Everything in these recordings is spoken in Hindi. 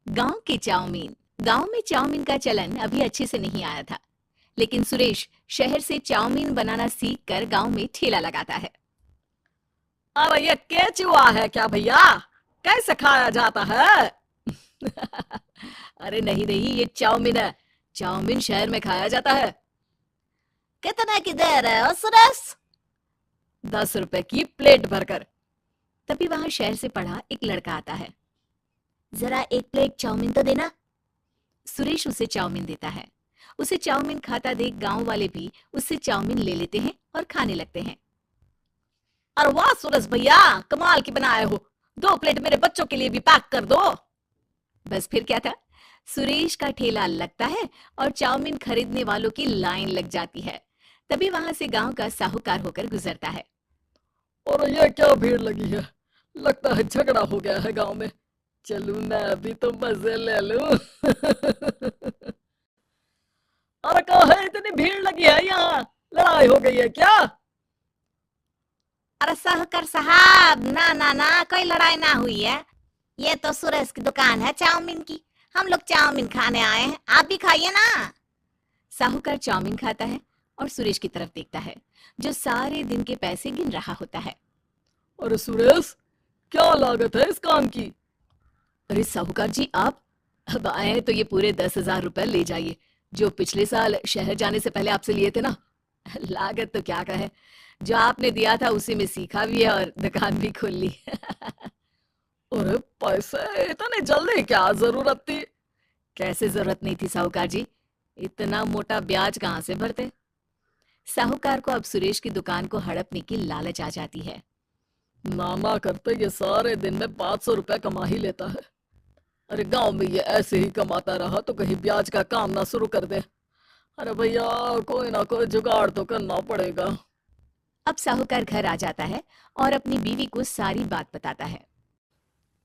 गांव के चाउमीन। गांव में चाउमीन का चलन अभी अच्छे से नहीं आया था, लेकिन सुरेश शहर से चाउमीन बनाना सीख कर गांव में ठेला लगाता है। अरे ये केचुआ है क्या भैया? कैसे खाया जाता है? अरे नहीं नहीं, ये चाउमीन है। चाउमीन शहर में खाया जाता है। कितने की दे रहे हो सुरेश? 10 रुपए की प्लेट भरकर। तभी वहां शहर से पढ़ा एक लड़का आता है। जरा एक प्लेट चाउमीन तो देना। सुरेश उसे चाउमीन देता है। उसे चाउमीन खाता देख गांव वाले भी उससे चाउमीन ले लेते हैं और खाने लगते हैं। अरे वाह सुरेश भैया, कमाल की बनाए हो। 2 प्लेट मेरे बच्चों के लिए भी पैक कर दो। बस फिर क्या था, सुरेश का ठेला लगता है और चाउमीन खरीदने वालों की लाइन लग जाती है। तभी वहां से गांव का साहूकार होकर गुजरता है। और ये क्या भीड़ लगी है? लगता है झगड़ा हो गया है गांव में। चलूं मैं अभी तो मजे ले लूं। अरे कहा है इतनी भीड़ लगी है यहाँ? लड़ाई हो गई है क्या? अरे साहूकार साहब, ना ना ना, कोई लड़ाई ना हुई है। ये तो सुरेश की दुकान है चाउमीन की। हम लोग चाउमीन खाने आए हैं, आप भी खाइए ना। साहूकार चाउमीन खाता है और सुरेश की तरफ देखता है, जो सारे दिन के पैसे गिन रहा होता है। अरे सुरेश, क्या लागत है इस काम की? अरे साहूकार जी, आप अब आए हैं तो ये पूरे 10,000 रुपए ले जाइए, जो पिछले साल शहर जाने से पहले आपसे लिए थे ना। लागत तो क्या कहे, जो आपने दिया था उसी में सीखा भी है और दुकान भी खोल ली। अरे पैसे इतने जल्दी क्या जरूरत थी? कैसे जरूरत नहीं थी साहूकार जी, इतना मोटा ब्याज कहाँ से भरते। साहूकार को अब सुरेश की दुकान को हड़पने की लालच आ जाती है। नाना करते ये सारे दिन में 500 रुपए कमा ही लेता है। अरे गांव में ये ऐसे ही कमाता रहा तो कहीं ब्याज का काम ना शुरू कर दे। अरे भैया, कोई ना कोई जुगाड़ तो करना पड़ेगा। अब साहूकार घर आ जाता है और अपनी बीवी को सारी बात बताता है।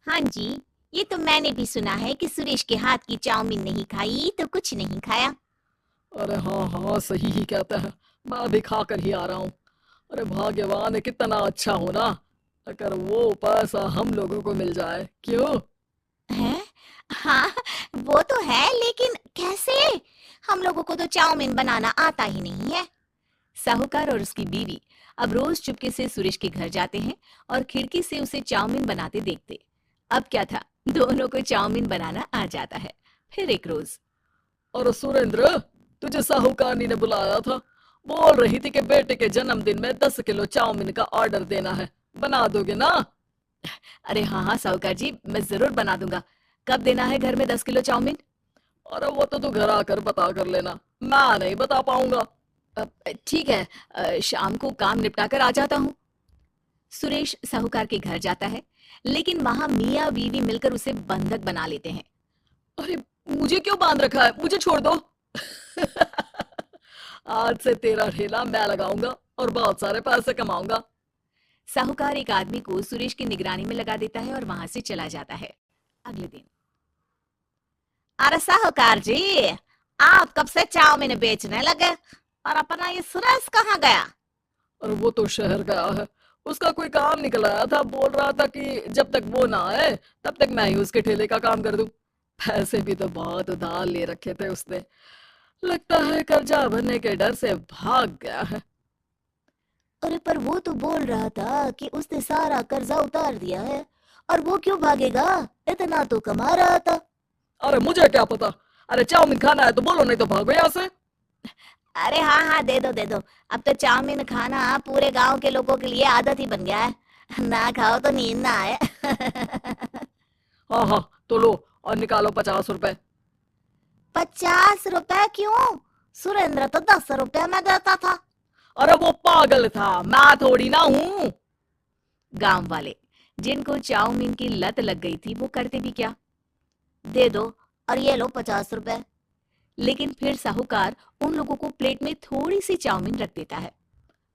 हाँ जी, ये तो मैंने भी सुना है कि सुरेश के हाथ की चाउमीन नहीं खाई तो कुछ नहीं खाया। अरे हाँ हाँ, सही ही कहता है। मैं अभी खा कर ही आ रहा हूँ। अरे भाग्यवान है, कितना अच्छा हो ना अगर वो पैसा हम लोगों को मिल जाए। क्यों? है? हाँ, वो तो है, लेकिन कैसे? हम लोगों को तो चाउमीन बनाना आता ही नहीं है। साहूकार और उसकी बीवी अब रोज चुपके से सुरेश के घर जाते हैं और खिड़की से उसे चाउमीन बनाते देखते। अब क्या था, दोनों को चाउमीन बनाना आ जाता है। फिर एक रोज, और सुरेंद्र, तुझे साहूकारनी ने बुलाया था। बोल रही थी कि बेटे के जन्मदिन में 10 किलो चाउमीन का ऑर्डर देना है। बना दोगे ना? अरे हाँ हाँ साहूकार जी, मैं जरूर बना दूंगा। कब देना है घर में 10 किलो चाउमीन? अरे वो तो तू घर आकर बता कर लेना, मैं नहीं बता पाऊंगा। ठीक है, शाम को काम निपटा कर आ जाता हूँ। सुरेश साहूकार के घर जाता है, लेकिन वहां मियाँ बीवी मिलकर उसे बंधक बना लेते हैं। अरे मुझे क्यों बांध रखा है? मुझे छोड़ दो। आज से तेरा ठेला मैं लगाऊंगा और बहुत सारे पैसे कमाऊंगा। साहूकार एक आदमी को सुरेश की निगरानी में लगा देता है और वहां से चला जाता है। अगले दिन, अरे साहूकार जी, आप कब से चाउमीन बेचने लगे? और अपना ये सुरेश कहाँ गया? और वो तो शहर गया है। उसका कोई काम निकल आया था, बोल रहा था कि जब तक वो ना आए तब तक मैं ही उसके ठेले का काम कर दूं। पैसे भी तो बहुत उधार ले रखे थे उसने। लगता है कर्जा भरने के डर से भाग गया है। अरे पर वो तो बोल रहा था कि उसने सारा कर्जा उतार दिया है। और वो क्यों भागेगा? इतना तो कमा रहा था। अरे मुझे क्या पता। अरे चाउमीन खाना है तो बोलो, नहीं तो भागो यहाँ से। अरे हाँ हाँ, दे दो दे दो। अब तो चाउमीन खाना पूरे गांव के लोगों के लिए आदत ही बन गया है। ना खाओ तो नींद ना आए। हाँ हाँ, तो लो और निकालो 50 रुपए। 50 रुपए क्यों? सुरेंद्र तो 10 रुपए में देता था। अरे वो पागल था, मैं थोड़ी ना हूँ। गांव वाले, जिनको चाउमीन की लत लग गई थी, वो करते भी क्या, दे दो और ये लो 50 रुपए। लेकिन फिर साहूकार उन लोगों को प्लेट में थोड़ी सी चाउमीन रख देता है।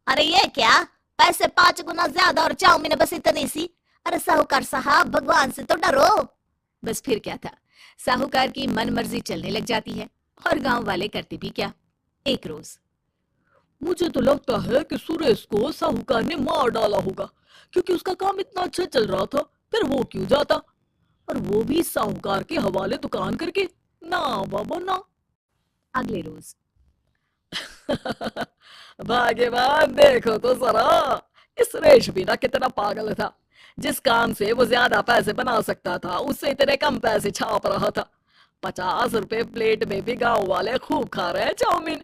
अरे ये क्या? पैसे 5 गुना ज्यादा और चाउमीन बस इतनी सी। अरे साहूकार साहब, भगवान से तो डरो। बस फिर क्या था, साहूकार की मन मर्जी चलने लग जाती है और गांव वाले करते भी क्या। एक रोज, मुझे तो लगता है कि सुरेश को साहूकार ने मार डाला होगा, क्योंकि उसका काम इतना अच्छा चल रहा था। फिर वो क्यों जाता? और वो भी साहूकार के हवाले दुकान करके। ना बाबा ना। अगले रोज भाग्यवान देखो तो जरा, इस सुरेश भी ना कितना पागल था। जिस काम से वो ज्यादा पैसे बना सकता था उससे इतने कम पैसे छाप रहा था। 50 रुपए प्लेट में भी गांव वाले खूब खा रहे हैं चाउमीन।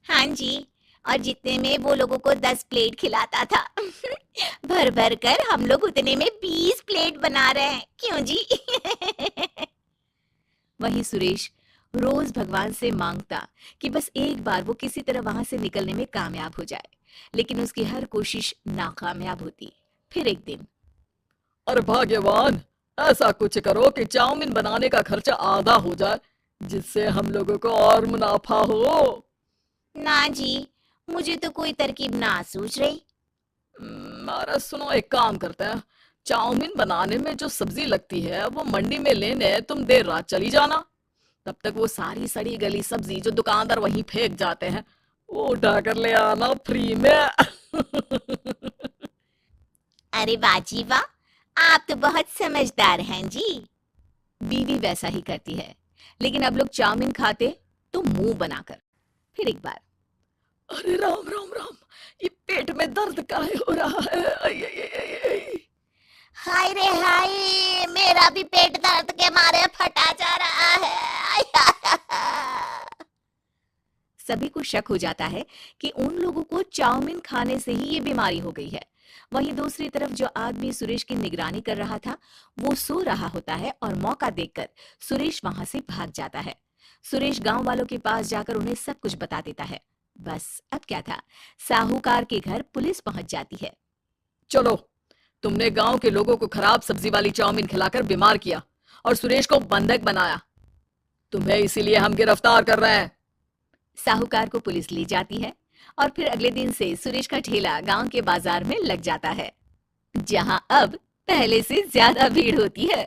हाँ जी, और जितने में वो लोगों को 10 प्लेट खिलाता था भर भर कर हम लोग उतने में 20 प्लेट बना रहे हैं, क्यों जी? वहीं सुरेश रोज भगवान से मांगता कि बस एक बार वो किसी तरह वहां से निकलने में कामयाब हो जाए, लेकिन उसकी हर कोशिश नाकामयाब होती। फिर एक दिन अरे भाग्यवान, ऐसा कुछ करो कि चाउमीन बनाने का खर्चा आधा हो जाए, जिससे हम लोगों को और मुनाफा हो। ना जी, मुझे तो कोई तरकीब ना सूझ रही। अरे सुनो, एक काम करते हैं। चाउमीन बनाने में जो सब्जी लगती है वो मंडी में लेने तुम देर रात चली जाना। तब तक वो सारी सड़ी गली सब्जी जो दुकानदार वहीं फेंक जाते हैं वो उठा कर ले आना फ्री में। अरे वाह जी वाह, आप तो बहुत समझदार हैं जी। बीवी वैसा ही करती है, लेकिन अब लोग चाउमीन खाते तो मुंह बनाकर। फिर एक बार अरे राम राम राम, ये पेट में दर्द काहे हो रहा है? आई, आई, आई, आई, आई। हाय रे हाय, मेरा भी पेट दर्द के मारे फटा जा रहा है। सभी को शक हो जाता है कि उन लोगों को चाउमीन खाने से ही ये बीमारी हो गई है। वहीं दूसरी तरफ जो आदमी सुरेश की निगरानी कर रहा था वो सो रहा होता है और मौका देखकर सुरेश वहां से भाग जाता है। सुरेश गांव वालों के पास जाकर उन्हें सब कुछ बता देता है। बस अब क्या था, साहूकार के घर पुलिस पहुंच जाती है। चलो, तुमने गांव के लोगों को खराब सब्जी वाली चाउमीन खिलाकर बीमार किया और सुरेश को बंधक बनाया। तुम्हें इसीलिए हम गिरफ्तार कर रहे हैं। साहूकार को पुलिस ले जाती है और फिर अगले दिन से सुरेश का ठेला गांव के बाजार में लग जाता है, जहां अब पहले से ज्यादा भीड़ होती है।